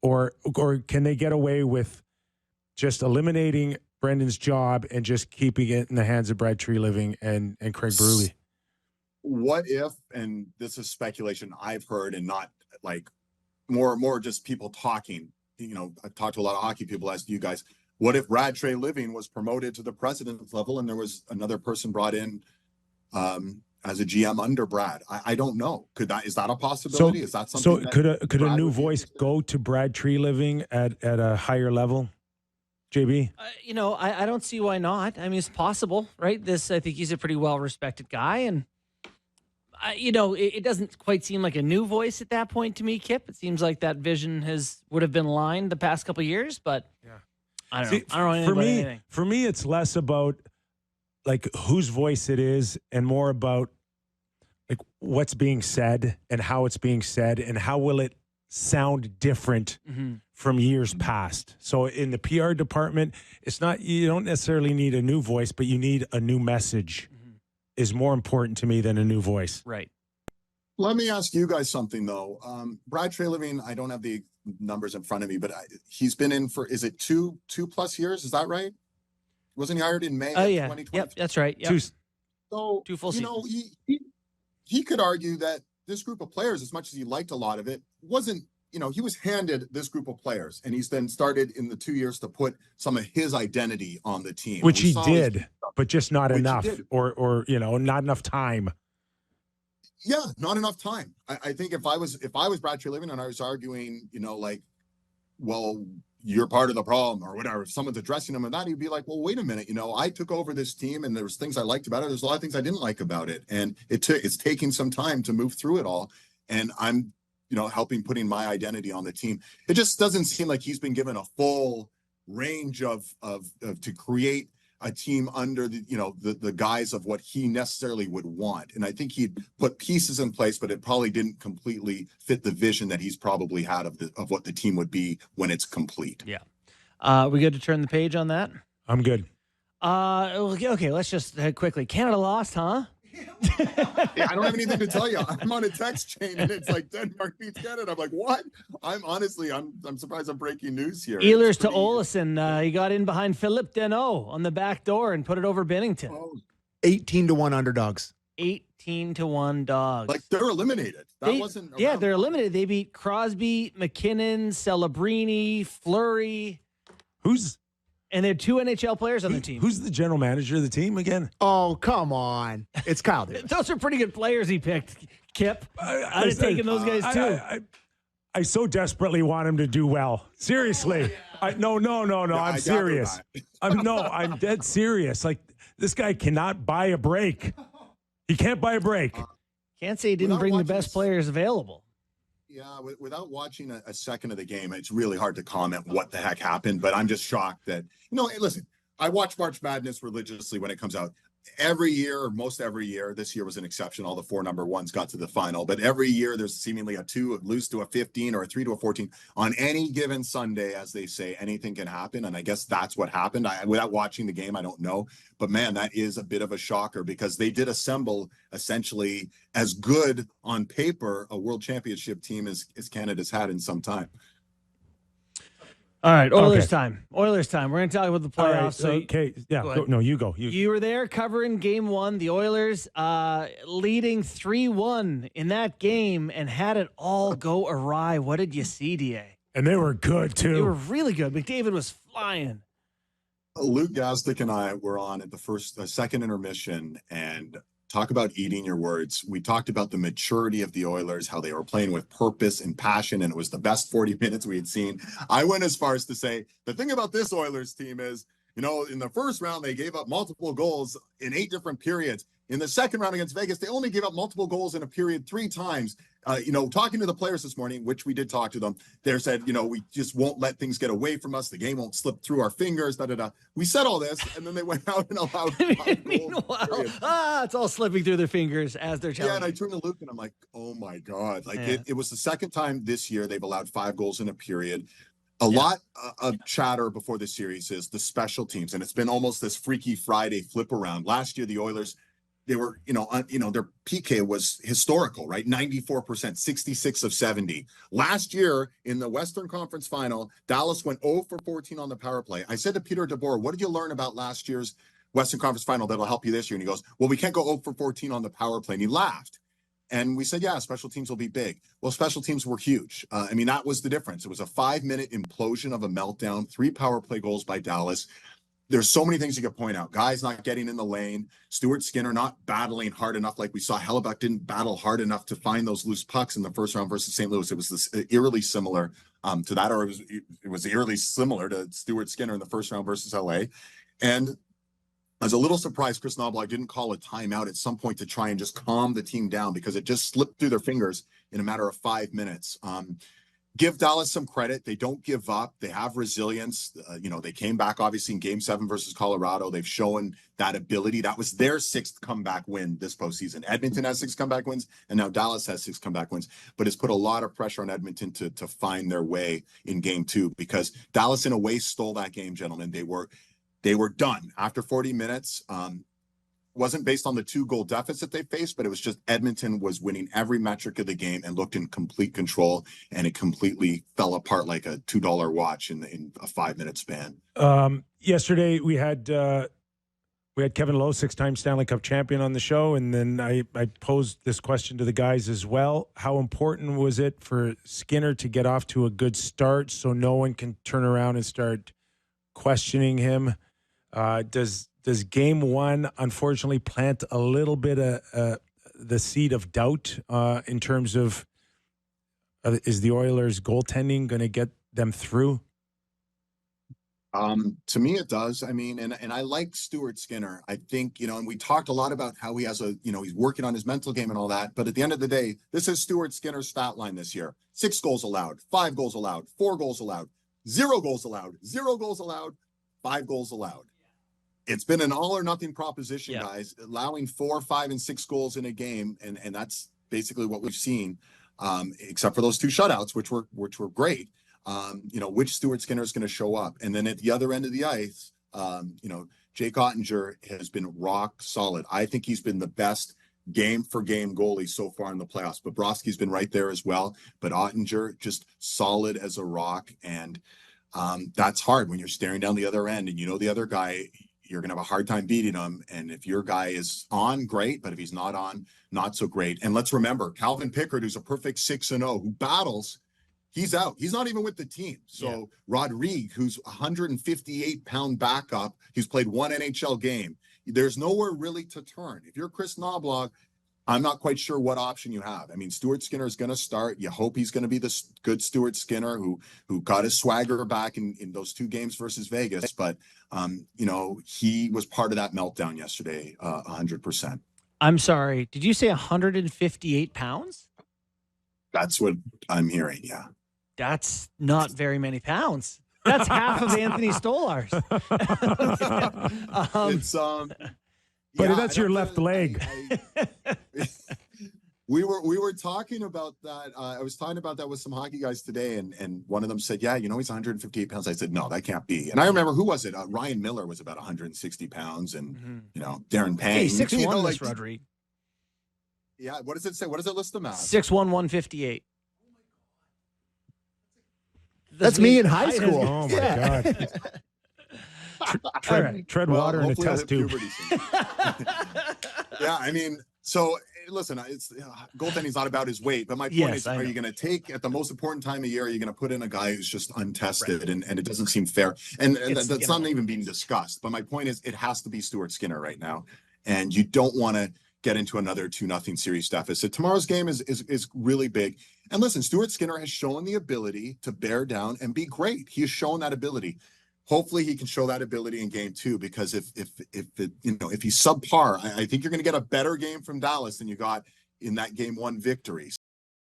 or can they get away with just eliminating Brendan's job and just keeping it in the hands of Brad Treliving and Craig Berube? What if, and this is speculation I've heard and not like more just people talking, I've talked to a lot of hockey people, as you guys, what if Brad Treliving was promoted to the president's level and there was another person brought in as a GM under Brad? I don't know. Is that a possibility? Is that something? So could a new voice go to Brad Treliving at a higher level? JB? I don't see why not. I mean, it's possible, right? I think he's a pretty well-respected guy, and it doesn't quite seem like a new voice at that point to me, Kip. It seems like that vision would have been lined the past couple of years, but I don't know. I don't know anything. For me, it's less about like whose voice it is and more about like what's being said and how it's being said and how will it sound different from years past. So in the PR department, it's not, you don't necessarily need a new voice, but you need a new message is more important to me than a new voice. Right. Let me ask you guys something though. Brad Treliving, I don't have the numbers in front of me, but he's been in for, is it two plus years? Is that right? Wasn't he hired in May? Oh yeah. 2020? Yep, that's right. Yep. Two full seasons. He could argue that this group of players, as much as he liked a lot of it, wasn't, he was handed this group of players and he's then started in the 2 years to put some of his identity on the team. Which he did, but just not enough or not enough time. Yeah, not enough time. I think if I was Brad Treliving and I was arguing, well, you're part of the problem or whatever, if someone's addressing him and that, he'd be like, well, wait a minute, I took over this team and there was things I liked about it. There's a lot of things I didn't like about it. And it's taking some time to move through it all. And I'm, helping putting my identity on the team. It just doesn't seem like he's been given a full range of to create a team under the guise of what he necessarily would want. And I think he'd put pieces in place, but it probably didn't completely fit the vision that he's probably had of what the team would be when it's complete. Yeah. We good to turn the page on that? I'm good. Okay, let's just quickly. Canada lost, huh? Yeah, I don't have anything to tell you. I'm on a text chain and it's like Denmark beats Canada. I'm like, what? I'm surprised I'm breaking news here. Ehlers to Olsen. He got in behind Philippe Deneau on the back door and put it over Binnington. 18-1 underdogs. 18-1 dogs. Like they're eliminated. They're eliminated. They beat Crosby, McKinnon, Celebrini, Fleury. And they had two NHL players on the team. Who's the general manager of the team again? Oh, come on. It's Kyle Davis. Those are pretty good players he picked, Kip. I'd have taken those guys too. I so desperately want him to do well. Seriously. No. I'm serious. I'm dead serious. Like, this guy cannot buy a break. He can't buy a break. Can't say he didn't bring the best players available. Yeah, without watching a second of the game, it's really hard to comment what the heck happened. But I'm just shocked that, listen, I watch March Madness religiously when it comes out. Every year, or most every year, this year was an exception. All the 4 number ones got to the final. But every year, there's seemingly a 2 lose to a 15 or a 3 to a 14. On any given Sunday, as they say, anything can happen. And I guess that's what happened. Without watching the game, I don't know. But, man, that is a bit of a shocker because they did assemble essentially as good on paper a world championship team as Canada's had in some time. All right, Oilers time. Oilers time. We're going to talk about the playoffs. Okay, yeah. No, you go. You were there covering Game 1. The Oilers leading 3-1 in that game and had it all go awry. What did you see, DA? And they were good, too. They were really good. McDavid was flying. Luke Gastic and I were on at the second intermission, and talk about eating your words. We talked about the maturity of the Oilers, how they were playing with purpose and passion, and it was the best 40 minutes we had seen. I went as far as to say, the thing about this Oilers team is, in the first round, they gave up multiple goals in 8 different periods. In the second round against Vegas, they only gave up multiple goals in a period 3 times. Talking to the players this morning, which we did talk to them, they said, we just won't let things get away from us. The game won't slip through our fingers, We said all this, and then they went out and allowed 5 Meanwhile, it's all slipping through their fingers as they're telling. Yeah, and I turned to Luke, and I'm like, oh, my God. It was the second time this year they've allowed 5 goals in a period. A lot of chatter before the series is the special teams, and it's been almost this Freaky Friday flip around. Last year, the Oilers they were, their PK was historical, right? 94%, 66 of 70. Last year in the Western Conference Final, Dallas went 0 for 14 on the power play. I said to Peter DeBoer, what did you learn about last year's Western Conference Final that'll help you this year? And he goes, well, we can't go 0 for 14 on the power play. And he laughed. And we said, yeah, special teams will be big. Well, special teams were huge. That was the difference. It was a 5-minute implosion of a meltdown, 3 power play goals by Dallas. There's so many things you could point out. Guys not getting in the lane. Stuart Skinner not battling hard enough like we saw. Hellebuck didn't battle hard enough to find those loose pucks in the first round versus St. Louis. It was this eerily similar to that, or it was eerily similar to Stuart Skinner in the first round versus LA. And I was a little surprised Chris Knoblauch didn't call a timeout at some point to try and just calm the team down, because it just slipped through their fingers in a matter of 5 minutes. Give Dallas some credit. They don't give up. They have resilience. They came back obviously in Game 7 versus Colorado. They've shown that ability. That was their 6th comeback win this postseason. Edmonton has 6 comeback wins, and now Dallas has 6 comeback wins. But it's put a lot of pressure on Edmonton to find their way in Game 2, because Dallas in a way stole that game, gentlemen. They were done after 40 minutes. Wasn't based on the 2-goal deficit they faced, but it was just Edmonton was winning every metric of the game and looked in complete control, and it completely fell apart like a $2 watch in a 5-minute span. Yesterday we had Kevin Lowe, 6-time Stanley Cup champion, on the show, and then I posed this question to the guys as well. How important was it for Skinner to get off to a good start so no one can turn around and start questioning him? Does Game 1 unfortunately plant a little bit of the seed of doubt in terms of is the Oilers' goaltending going to get them through? To me, it does. And I like Stuart Skinner. I think, and we talked a lot about how he has he's working on his mental game and all that. But at the end of the day, this is Stuart Skinner's stat line this year: 6 goals allowed, 5 goals allowed, 4 goals allowed, 0 goals allowed, 0 goals allowed, 5 goals allowed. It's been an all or nothing proposition, guys, allowing 4, 5, and 6 goals in a game. And that's basically what we've seen, except for those 2 shutouts, which were great. Which Stuart Skinner is going to show up. And then at the other end of the ice, Jake Ottinger has been rock solid. I think he's been the best game for game goalie so far in the playoffs. Bobrovsky's been right there as well, but Ottinger just solid as a rock. And that's hard when you're staring down the other end and the other guy, you're going to have a hard time beating him. And if your guy is on, great. But if he's not on, not so great. And let's remember, Calvin Pickard, who's a perfect 6-0, who battles, he's out. He's not even with the team. So Rodrigue, who's a 158-pound backup, he's played 1 NHL game. There's nowhere really to turn. If you're Chris Knoblauch, I'm not quite sure what option you have. Stuart Skinner is going to start. You hope he's going to be the good Stuart Skinner who got his swagger back in those 2 games versus Vegas. But, he was part of that meltdown yesterday, 100%. I'm sorry. Did you say 158 pounds? That's what I'm hearing, yeah. That's not very many pounds. That's half of Anthony Stolarz. But that's your left leg. We were talking about that. I was talking about that with some hockey guys today, and one of them said, yeah, he's 158 pounds. I said, no, that can't be. And I remember, who was it? Ryan Miller was about 160 pounds, and, Darren Pang. Hey, 6'1", Rodrigue. Yeah, what does it say? What does it list him as? 6'1", 158. That's me in high school. Oh, my God. Tread water in a test tube. So listen, it's goaltending's not about his weight, but my point is, are you going to take at the most important time of year? Are you going to put in a guy who's just untested, and it doesn't seem fair? And that's not even being discussed. But my point is, it has to be Stuart Skinner right now, and you don't want to get into another 2-0 series deficit. Tomorrow's game is really big. And listen, Stuart Skinner has shown the ability to bear down and be great. He has shown that ability. Hopefully he can show that ability in Game 2, because if he's subpar, I think you're going to get a better game from Dallas than you got in that Game 1 victory.